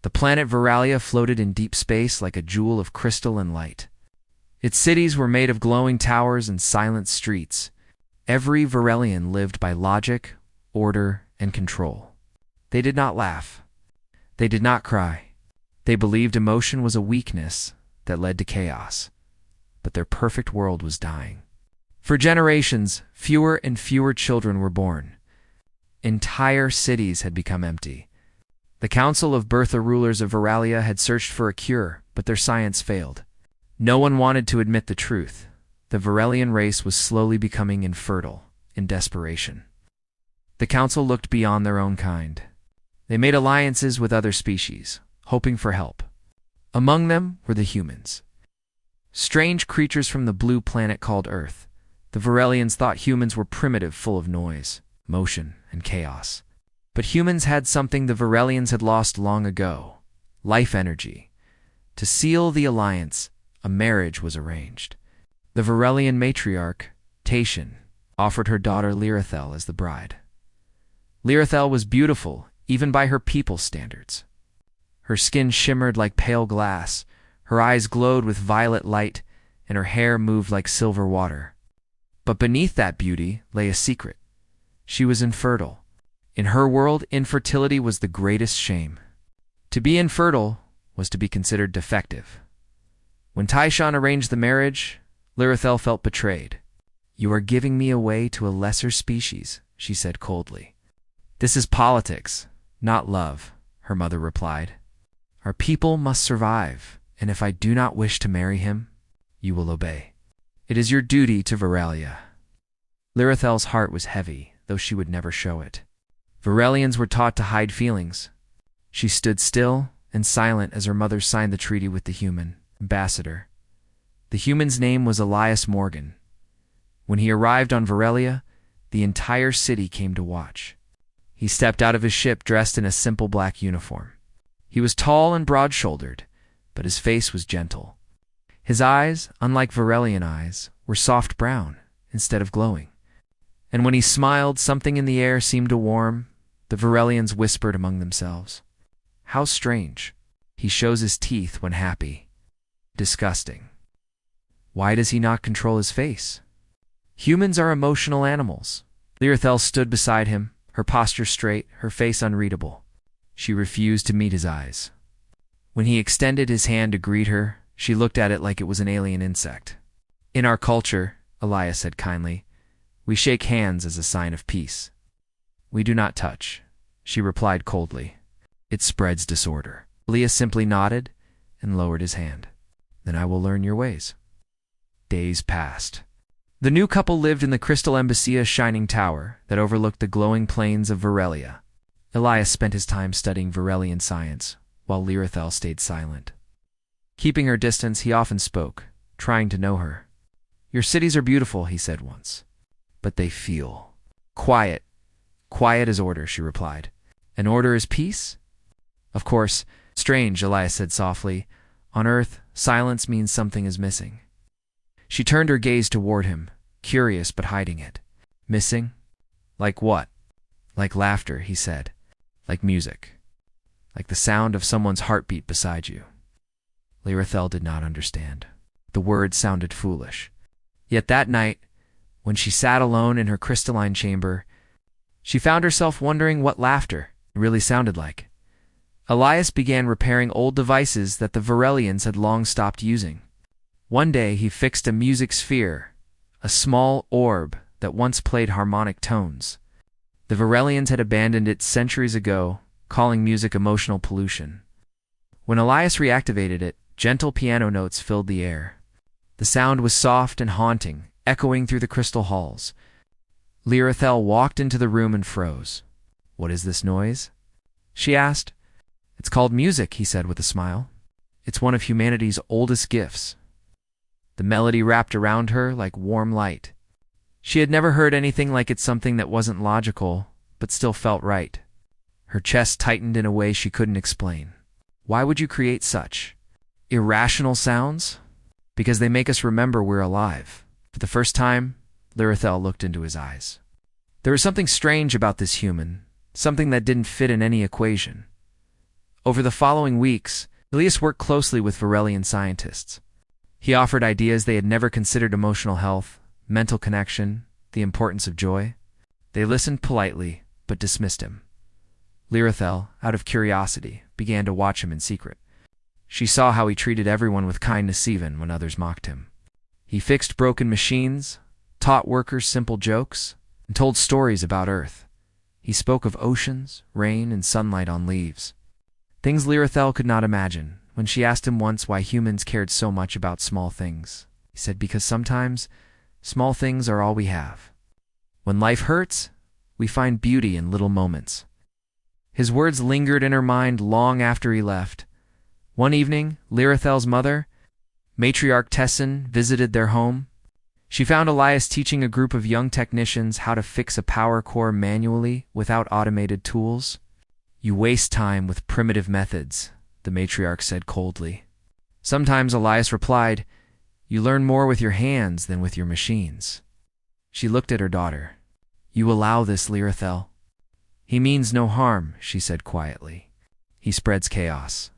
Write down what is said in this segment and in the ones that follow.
The planet Veralia floated in deep space like a jewel of crystal and light. Its cities were made of glowing towers and silent streets. Every Verelian lived by logic, order, and control. They did not laugh. They did not cry. They believed emotion was a weakness that led to chaos. But their perfect world was dying. For generations, fewer and fewer children were born. Entire cities had become empty. The Council of Bertha rulers of Veralia had searched for a cure, but their science failed. No one wanted to admit the truth. The Verelian race was slowly becoming infertile, in desperation. The Council looked beyond their own kind. They made alliances with other species, hoping for help. Among them were the humans. Strange creatures from the blue planet called Earth. The Verelians thought humans were primitive, full of noise, motion, and chaos. But humans had something the Verelians had lost long ago: life energy. To seal the alliance, a marriage was arranged. The Verelian matriarch, Tatian, offered her daughter Lyrithel as the bride. Lyrithel was beautiful, even by her people's standards. Her skin shimmered like pale glass, her eyes glowed with violet light, and her hair moved like silver water. But beneath that beauty lay a secret. She was infertile. In her world, infertility was the greatest shame. To be infertile was to be considered defective. When Tatian arranged the marriage, Lyrithel felt betrayed. "You are giving me away to a lesser species," she said coldly. "This is politics, not love," her mother replied. "Our people must survive, and if I do not wish to marry him, you will obey. It is your duty to Veralia." Lyrithel's heart was heavy, though she would never show it. Verelians were taught to hide feelings. She stood still and silent as her mother signed the treaty with the human ambassador. The human's name was Elias Morgan. When he arrived on Verelia, the entire city came to watch. He stepped out of his ship dressed in a simple black uniform. He was tall and broad-shouldered, but his face was gentle. His eyes, unlike Verelian eyes, were soft brown instead of glowing. And when he smiled, something in the air seemed to warm. The Verelians whispered among themselves, "How strange. He shows his teeth when happy. Disgusting. Why does he not control his face?" Humans are emotional animals. Lyrithel stood beside him, her posture straight, her face unreadable. She refused to meet his eyes. When he extended his hand to greet her, she looked at it like it was an alien insect. "In our culture," Elias said kindly, "we shake hands as a sign of peace." "We do not touch," she replied coldly. "It spreads disorder." Elias simply nodded and lowered his hand. "Then I will learn your ways." Days passed. The new couple lived in the crystal embassy shining tower that overlooked the glowing plains of Verelia. Elias spent his time studying Verelian science, while Lyrithel stayed silent. Keeping her distance, he often spoke, trying to know her. "Your cities are beautiful," he said once, "but they feel quiet." "Quiet is order," she replied. "And order is peace?" "Of course." "Strange," Elias said softly. "On Earth, silence means something is missing." She turned her gaze toward him, curious but hiding it. "Missing? Like what?" "Like laughter," he said. "Like music. Like the sound of someone's heartbeat beside you." Lyrithel did not understand. The words sounded foolish. Yet that night, when she sat alone in her crystalline chamber, she found herself wondering what laughter really sounded like. Elias began repairing old devices that the Verelians had long stopped using. One day he fixed a music sphere, a small orb that once played harmonic tones. The Verelians had abandoned it centuries ago, calling music emotional pollution. When Elias reactivated it, gentle piano notes filled the air. The sound was soft and haunting, echoing through the crystal halls. Lyrithel walked into the room and froze. "What is this noise?" she asked. "It's called music," he said with a smile. "It's one of humanity's oldest gifts." The melody wrapped around her like warm light. She had never heard anything like it, something that wasn't logical, but still felt right. Her chest tightened in a way she couldn't explain. "Why would you create such irrational sounds?" "Because they make us remember we're alive." For the first time, Lyrithel looked into his eyes. There was something strange about this human, something that didn't fit in any equation. Over the following weeks, Elias worked closely with Varelian scientists. He offered ideas they had never considered: emotional health, mental connection, the importance of joy. They listened politely, but dismissed him. Lirathel, out of curiosity, began to watch him in secret. She saw how he treated everyone with kindness even when others mocked him. He fixed broken machines, taught workers simple jokes, and told stories about Earth. He spoke of oceans, rain, and sunlight on leaves. Things Lirathel could not imagine. When she asked him once why humans cared so much about small things, he said, because sometimes small things are all we have. When life hurts, we find beauty in little moments. His words lingered in her mind long after he left. One evening, Lirathel's mother, matriarch Tessin, visited their home. She found Elias teaching a group of young technicians how to fix a power core manually without automated tools. "You waste time with primitive methods," the matriarch said coldly. Sometimes Elias replied, "You learn more with your hands than with your machines." She looked at her daughter. "You allow this, Lirathel?" "He means no harm," she said quietly. "He spreads chaos,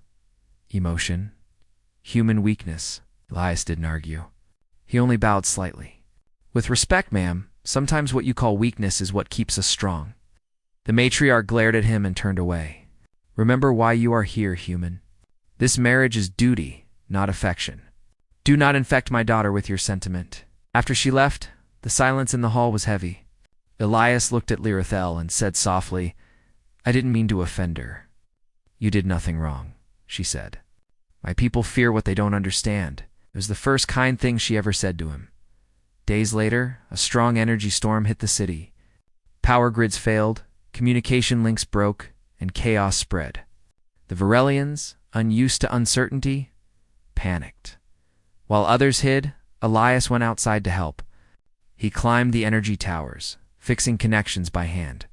emotion, human weakness." Elias didn't argue. He only bowed slightly. "With respect, ma'am, sometimes what you call weakness is what keeps us strong." The matriarch glared at him and turned away. "Remember why you are here, human. This marriage is duty, not affection. Do not infect my daughter with your sentiment." After she left, the silence in the hall was heavy. Elias looked at Lirathel and said softly, "I didn't mean to offend her." "You did nothing wrong," she said. "My people fear what they don't understand." It was the first kind thing she ever said to him. Days later, a strong energy storm hit the city. Power grids failed, communication links broke, and chaos spread. The Varelians, unused to uncertainty, panicked. While others hid, Elias went outside to help. He climbed the energy towers, fixing connections by hand.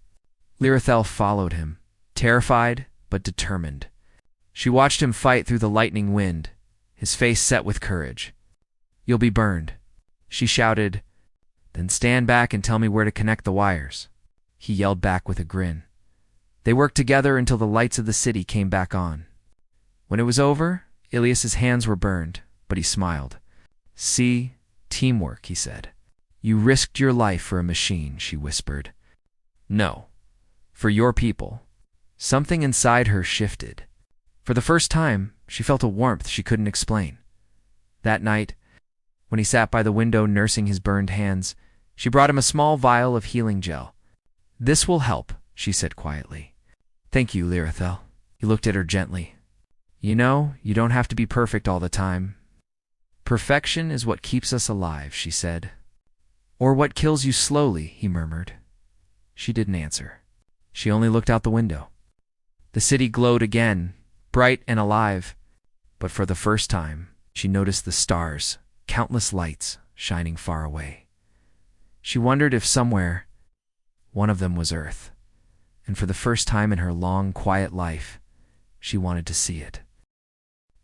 Lirathel followed him, terrified but determined. She watched him fight through the lightning wind, his face set with courage. "You'll be burned," she shouted. "Then stand back and tell me where to connect the wires." He yelled back with a grin. They worked together until the lights of the city came back on. When it was over, Elias's hands were burned, but he smiled. "See, teamwork," he said. "You risked your life for a machine," she whispered. "No, for your people." Something inside her shifted. For the first time, she felt a warmth she couldn't explain. That night, when he sat by the window nursing his burned hands, she brought him a small vial of healing gel. "This will help," she said quietly. "Thank you, Lirathel." He looked at her gently. "You know, you don't have to be perfect all the time." "Perfection is what keeps us alive," she said. "Or what kills you slowly," he murmured. She didn't answer. She only looked out the window. The city glowed again, bright and alive, but for the first time, she noticed the stars, countless lights, shining far away. She wondered if somewhere, one of them was Earth, and for the first time in her long, quiet life, she wanted to see it.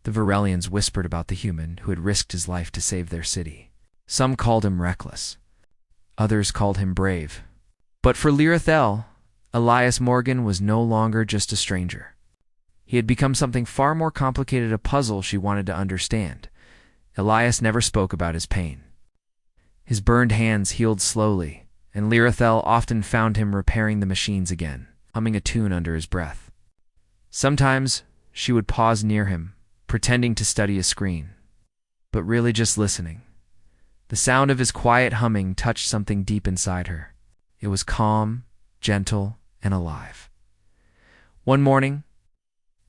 The Varelians whispered about the human who had risked his life to save their city. Some called him reckless. Others called him brave. But for Lirathel, Elias Morgan was no longer just a stranger. He had become something far more complicated, a puzzle she wanted to understand. Elias never spoke about his pain. His burned hands healed slowly, and Lirathel often found him repairing the machines again, humming a tune under his breath. Sometimes she would pause near him, pretending to study a screen, but really just listening. The sound of his quiet humming touched something deep inside her. It was calm, gentle, and alive. One morning,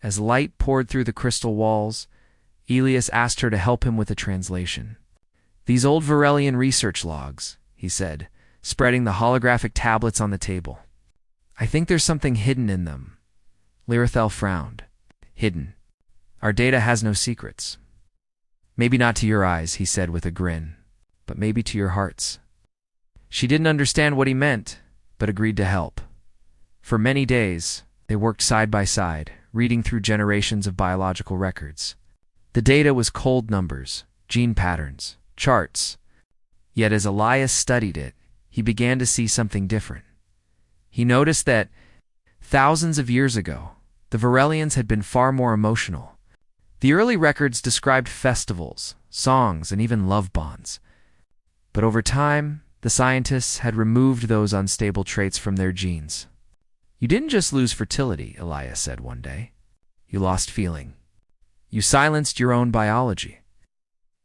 as light poured through the crystal walls, Elias asked her to help him with a translation. "These old Varelian research logs," he said, spreading the holographic tablets on the table. "I think there's something hidden in them." Lirathel frowned. "Hidden? Our data has no secrets." "Maybe not to your eyes," he said with a grin, "but maybe to your hearts." She didn't understand what he meant, but agreed to help. For many days, they worked side by side, reading through generations of biological records. The data was cold numbers, gene patterns, charts. Yet as Elias studied it, he began to see something different. He noticed that thousands of years ago, The Varelians had been far more emotional. The early records described festivals, songs, and even love bonds. But over time, the scientists had removed those unstable traits from their genes. "You didn't just lose fertility," Elias said one day. "You lost feeling. You silenced your own biology."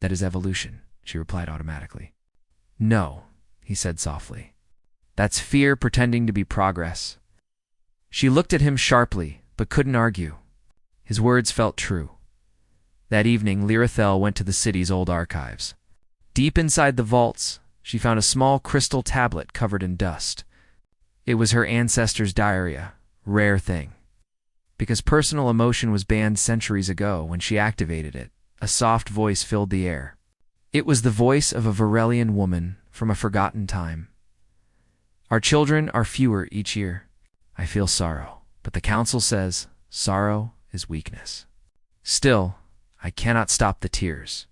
"That is evolution," she replied automatically. "No," he said softly. "That's fear pretending to be progress." She looked at him sharply, but couldn't argue. His words felt true. That evening, Lirathel went to the city's old archives. Deep inside the vaults, she found a small crystal tablet covered in dust. It was her ancestors' diary, a rare thing. Because personal emotion was banned centuries ago, when she activated it, a soft voice filled the air. It was the voice of a Varelian woman from a forgotten time. "Our children are fewer each year. I feel sorrow, but the council says sorrow is weakness. Still, I cannot stop the tears.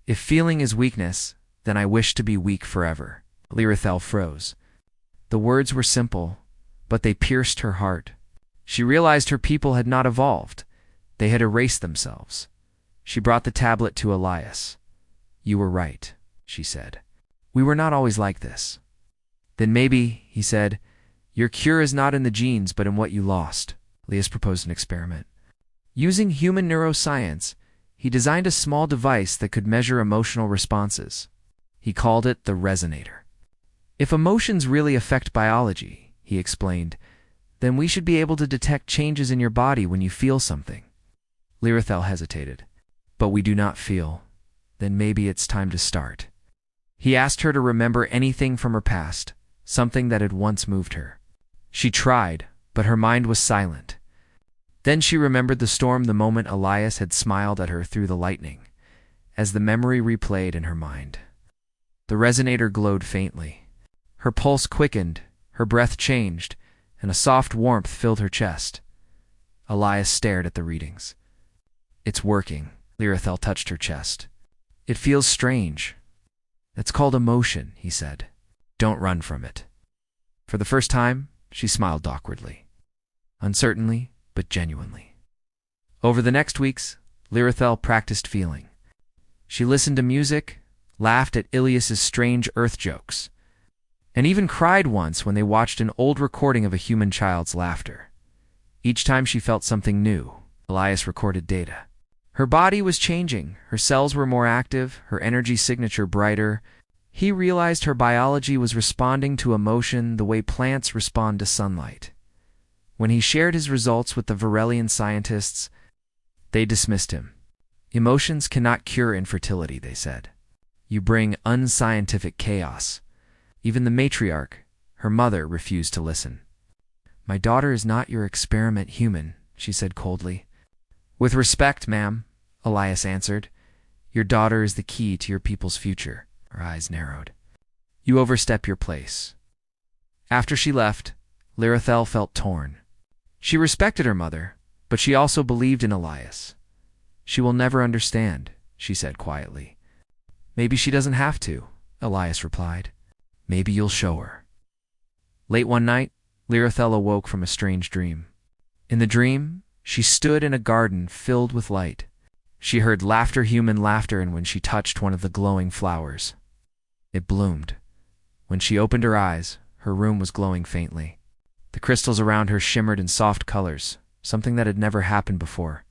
If feeling is weakness, then I wish to be weak forever." Lirathel froze. The words were simple, but they pierced her heart. She realized her people had not evolved. They had erased themselves. She brought the tablet to Elias. "You were right," she said. "We were not always like this." "Then maybe," he said, "your cure is not in the genes but in what you lost." Elias proposed an experiment. Using human neuroscience, he designed a small device that could measure emotional responses. He called it the resonator. "If emotions really affect biology," he explained, "then we should be able to detect changes in your body when you feel something." Lirathel hesitated. "But we do not feel. Then maybe it's time to start." He asked her to remember anything from her past, something that had once moved her. She tried, but her mind was silent. Then she remembered the storm, the moment Elias had smiled at her through the lightning, as the memory replayed in her mind. The resonator glowed faintly. Her pulse quickened, her breath changed, and a soft warmth filled her chest. Elias stared at the readings. "It's working." Lirathel touched her chest. "It feels strange." "That's called emotion," he said. "Don't run from it." For the first time, she smiled awkwardly. Uncertainly, but genuinely. Over the next weeks, Lirathel practiced feeling. She listened to music, laughed at Ilias's strange Earth jokes, and even cried once when they watched an old recording of a human child's laughter. Each time she felt something new, Elias recorded data. Her body was changing, her cells were more active, her energy signature brighter. He realized her biology was responding to emotion the way plants respond to sunlight. When he shared his results with the Varelian scientists, they dismissed him. "Emotions cannot cure infertility," they said. "You bring unscientific chaos." Even the matriarch, her mother, refused to listen. "My daughter is not your experiment human," she said coldly. "With respect, ma'am," Elias answered, "your daughter is the key to your people's future." Her eyes narrowed. "You overstep your place." After she left, Lirathel felt torn. She respected her mother, but she also believed in Elias. "She will never understand," she said quietly. "Maybe she doesn't have to," Elias replied. "Maybe you'll show her." Late one night, Lirathel awoke from a strange dream. In the dream, she stood in a garden filled with light. She heard laughter, human laughter, and when she touched one of the glowing flowers, it bloomed. When she opened her eyes, her room was glowing faintly. The crystals around her shimmered in soft colors, something that had never happened before.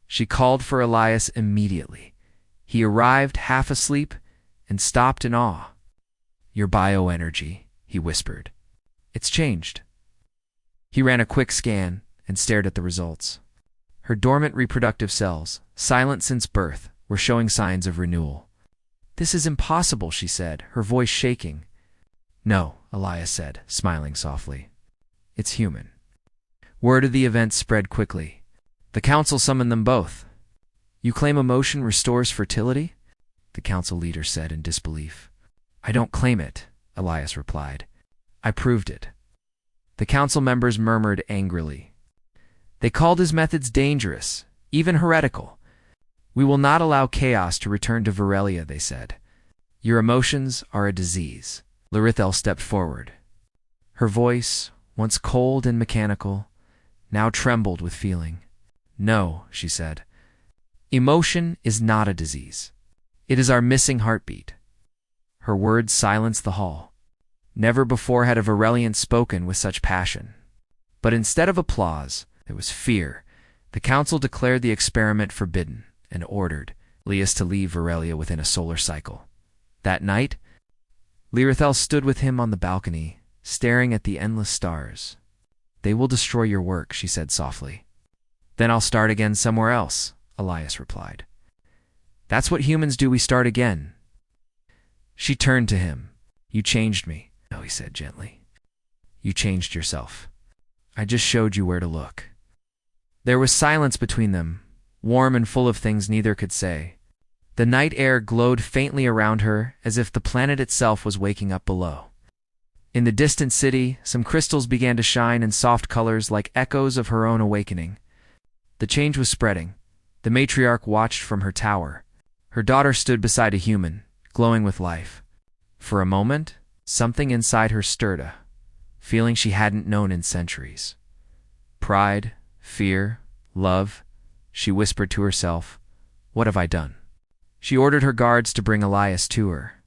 She called for Elias immediately. He arrived half asleep and stopped in awe. "Your bioenergy," he whispered. "It's changed." He ran a quick scan and stared at the results. Her dormant reproductive cells, silent since birth, were showing signs of renewal. "This is impossible," she said, her voice shaking. "No," Elias said, smiling softly. "It's human." Word of the event spread quickly. The council summoned them both. "You claim emotion restores fertility?" the council leader said in disbelief. "I don't claim it," Elias replied. "I proved it." The council members murmured angrily. They called his methods dangerous, even heretical. "We will not allow chaos to return to Varelia," they said. "Your emotions are a disease." Lirathel stepped forward. Her voice, once cold and mechanical, now trembled with feeling. "No," she said. "Emotion is not a disease. It is our missing heartbeat." Her words silenced the hall. Never before had a Varelian spoken with such passion. But instead of applause, there was fear. The council declared the experiment forbidden and ordered Lias to leave Varelia within a solar cycle. That night, Lirithel stood with him on the balcony, staring at the endless stars. "They will destroy your work," she said softly. "Then I'll start again somewhere else," Elias replied. "That's what humans do, we start again." She turned to him. "You changed me." "No," he said gently. "You changed yourself. I just showed you where to look." There was silence between them, warm and full of things neither could say. The night air glowed faintly around her, as if the planet itself was waking up below. In the distant city, some crystals began to shine in soft colors like echoes of her own awakening. The change was spreading. The matriarch watched from her tower. Her daughter stood beside a human, glowing with life. For a moment, something inside her stirred a feeling she hadn't known in centuries. Pride, fear, love. She whispered to herself, "What have I done?" She ordered her guards to bring Elias to her.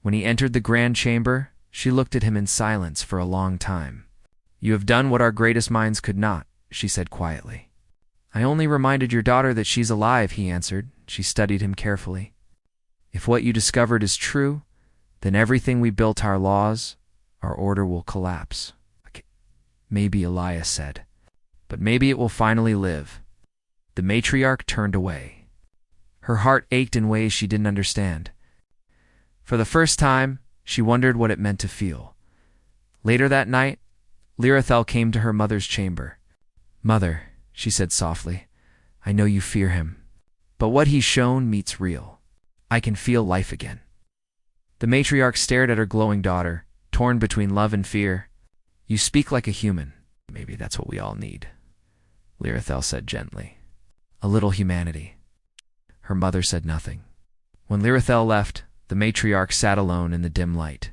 When he entered the grand chamber, she looked at him in silence for a long time. "You have done what our greatest minds could not," she said quietly. "I only reminded your daughter that she's alive," he answered. She studied him carefully. "If what you discovered is true, then everything we built, our laws, our order, will collapse." "Maybe," Elias said. "But maybe it will finally live." The matriarch turned away. Her heart ached in ways she didn't understand. For the first time, she wondered what it meant to feel. Later that night, Lirithel came to her mother's chamber. "Mother," she said softly, "I know you fear him, but what he's shown meets real. I can feel life again." The matriarch stared at her glowing daughter, torn between love and fear. "You speak like a human." "Maybe that's what we all need," Lirithel said gently. "A little humanity." Her mother said nothing. When Lirithel left, the matriarch sat alone in the dim light.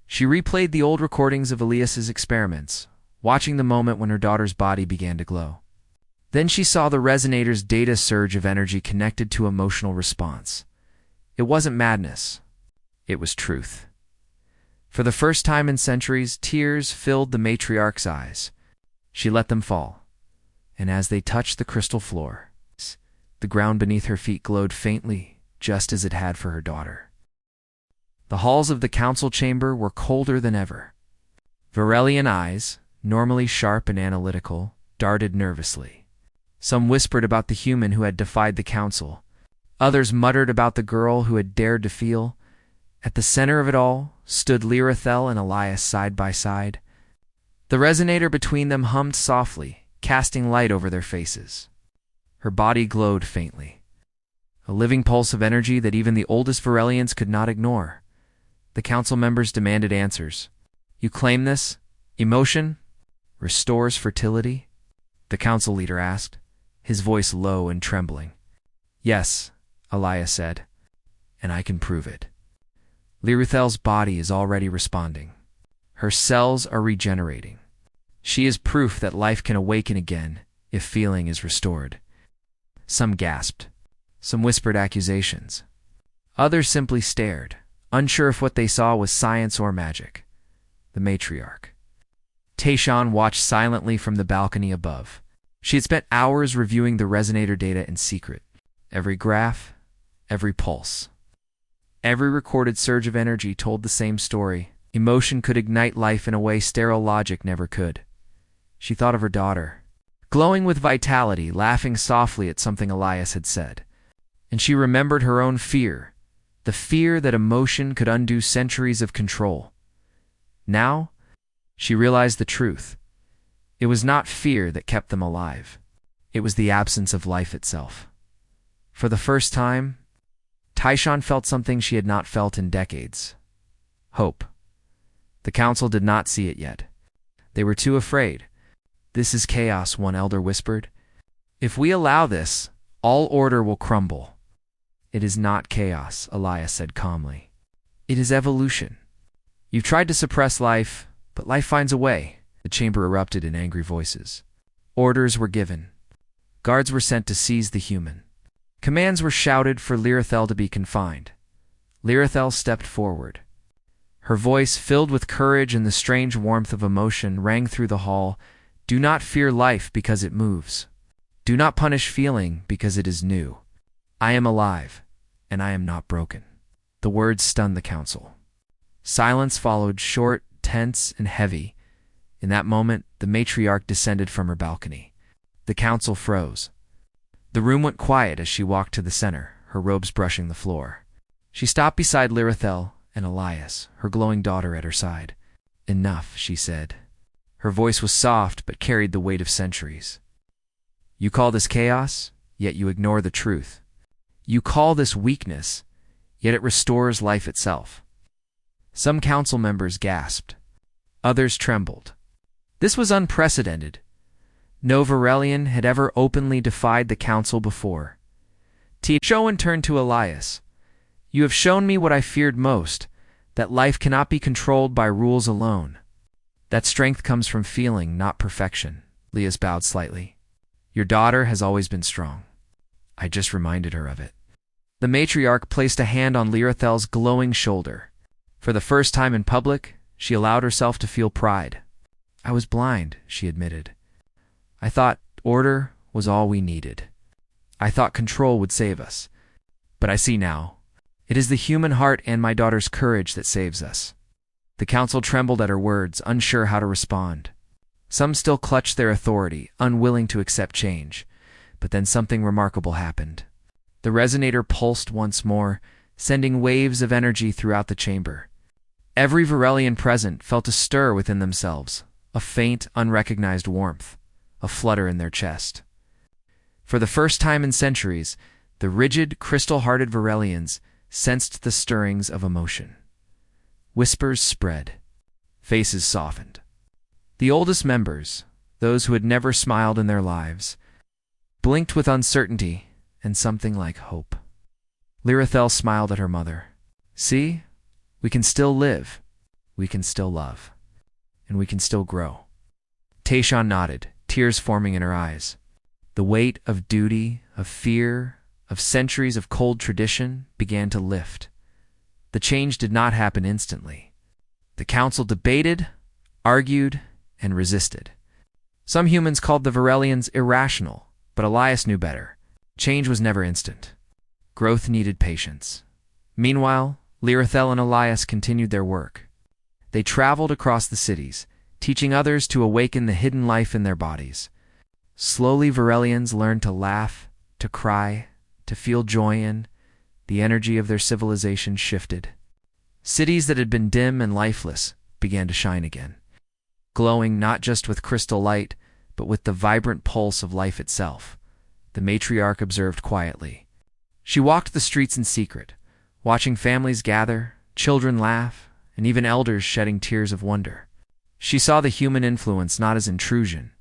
She replayed the old recordings of Elias's experiments, watching the moment when her daughter's body began to glow. Then she saw the resonator's data surge of energy connected to emotional response. It wasn't madness. It was truth. For the first time in centuries, tears filled the matriarch's eyes. She let them fall, and as they touched the crystal floor, the ground beneath her feet glowed faintly, just as it had for her daughter. The halls of the council chamber were colder than ever. Varelian eyes, normally sharp and analytical, darted nervously. Some whispered about the human who had defied the council. Others muttered about the girl who had dared to feel. At the center of it all stood Lirithel and Elias side by side. The resonator between them hummed softly, casting light over their faces. Her body glowed faintly, a living pulse of energy that even the oldest Varelians could not ignore. The council members demanded answers. "You claim this? Emotion restores fertility?" the council leader asked, his voice low and trembling. "Yes," Elias said, "and I can prove it." Lirithel's body is already responding. Her cells are regenerating. She is proof that life can awaken again if feeling is restored. Some gasped. Some whispered accusations. Others simply stared, unsure if what they saw was science or magic. The matriarch. Tayshaun watched silently from the balcony above. She had spent hours reviewing the resonator data in secret. Every graph, every pulse, every recorded surge of energy told the same story. Emotion could ignite life in a way sterile logic never could. She thought of her daughter, glowing with vitality, laughing softly at something Elias had said. And she remembered her own fear, the fear that emotion could undo centuries of control. Now, she realized the truth. It was not fear that kept them alive. It was the absence of life itself. For the first time, Tayshaun felt something she had not felt in decades. Hope. The council did not see it yet. They were too afraid. "This is chaos," one elder whispered. "If we allow this, all order will crumble." "It is not chaos," Elias said calmly. "It is evolution. You've tried to suppress life, but life finds a way." The chamber erupted in angry voices. Orders were given. Guards were sent to seize the human. Commands were shouted for Lirithel to be confined. Lirithel stepped forward. Her voice, filled with courage and the strange warmth of emotion, rang through the hall. Do not fear life because it moves. Do not punish feeling because it is new. I am alive, and I am not broken. The words stunned the council. Silence followed, short, tense, and heavy. In that moment, the matriarch descended from her balcony. The council froze. The room went quiet as she walked to the center, her robes brushing the floor. She stopped beside Lirithel and Elias, her glowing daughter at her side. Enough, she said. Her voice was soft but carried the weight of centuries. You call this chaos, yet you ignore the truth. You call this weakness, yet it restores life itself. Some council members gasped. Others trembled. This was unprecedented. No Varelian had ever openly defied the council before. Showen turned to Elias. You have shown me what I feared most, that life cannot be controlled by rules alone. That strength comes from feeling, not perfection. Elias bowed slightly. Your daughter has always been strong. I just reminded her of it. The matriarch placed a hand on Lirithel's glowing shoulder. For the first time in public, she allowed herself to feel pride. I was blind, she admitted. I thought order was all we needed. I thought control would save us. But I see now. It is the human heart and my daughter's courage that saves us. The council trembled at her words, unsure how to respond. Some still clutched their authority, unwilling to accept change. But then something remarkable happened. The resonator pulsed once more, sending waves of energy throughout the chamber. Every Varelian present felt a stir within themselves, a faint, unrecognized warmth, a flutter in their chest. For the first time in centuries, the rigid, crystal-hearted Varelians sensed the stirrings of emotion. Whispers spread. Faces softened. The oldest members, those who had never smiled in their lives, blinked with uncertainty and something like hope. Lirithel smiled at her mother. See? We can still live. We can still love. And we can still grow. Tayshawn nodded, tears forming in her eyes. The weight of duty, of fear, of centuries of cold tradition began to lift. The change did not happen instantly. The council debated, argued, and resisted. Some humans called the Varelians irrational, but Elias knew better. Change was never instant. Growth needed patience. Meanwhile, Lirithel and Elias continued their work. They traveled across the cities, teaching others to awaken the hidden life in their bodies. Slowly, Varelians learned to laugh, to cry, to feel joy in. The energy of their civilization shifted. Cities that had been dim and lifeless began to shine again, glowing not just with crystal light, but with the vibrant pulse of life itself. The matriarch observed quietly. She walked the streets in secret, watching families gather, children laugh, and even elders shedding tears of wonder. She saw the human influence not as intrusion,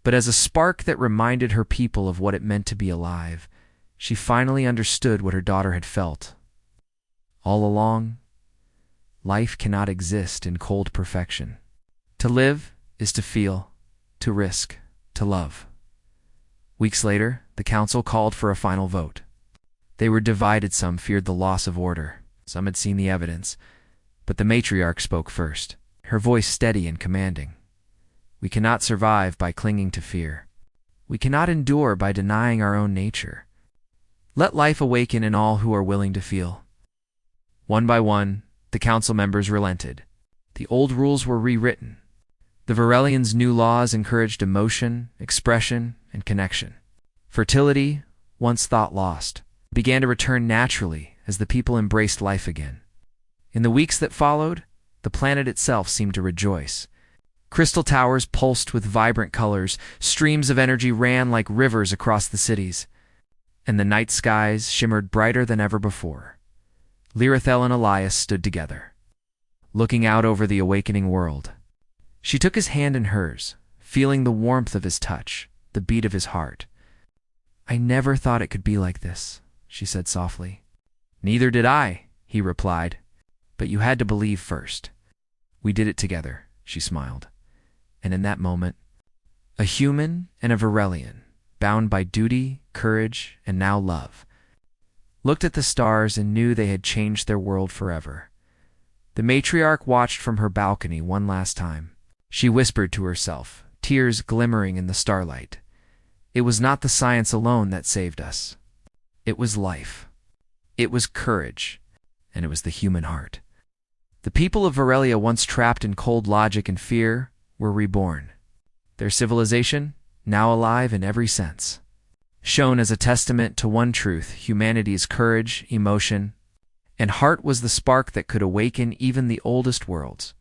but as a spark that reminded her people of what it meant to be alive. She finally understood what her daughter had felt. All along, life cannot exist in cold perfection. To live is to feel, to risk, to love. Weeks later, the council called for a final vote. They were divided. Some feared the loss of order. Some had seen the evidence. But the matriarch spoke first, her voice steady and commanding. We cannot survive by clinging to fear. We cannot endure by denying our own nature. Let life awaken in all who are willing to feel. One by one, the council members relented. The old rules were rewritten. The Varelians' new laws encouraged emotion, expression, and connection. Fertility, once thought lost, began to return naturally as the people embraced life again. In the weeks that followed, the planet itself seemed to rejoice. Crystal towers pulsed with vibrant colors, streams of energy ran like rivers across the cities, and the night skies shimmered brighter than ever before. Lirithel and Elias stood together, looking out over the awakening world. She took his hand in hers, feeling the warmth of his touch, the beat of his heart. I never thought it could be like this, she said softly. Neither did I, he replied. But you had to believe first. We did it together, she smiled. And in that moment, A human and a Varelian, bound by duty, courage, and now love, looked at the stars and knew they had changed their world forever. The matriarch watched from her balcony one last time. She whispered to herself, tears glimmering in the starlight. It was not the science alone that saved us. It was life. It was courage. And it was the human heart. The people of Varelia, once trapped in cold logic and fear, were reborn. Their civilization, now alive in every sense, shone as a testament to one truth: humanity's courage, emotion, and heart was the spark that could awaken even the oldest worlds.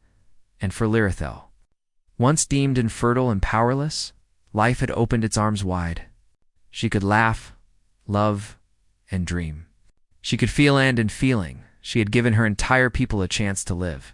And for Lirithel, once deemed infertile and powerless, life had opened its arms wide. She could laugh, love, and dream. She could feel, and in feeling, she had given her entire people a chance to live.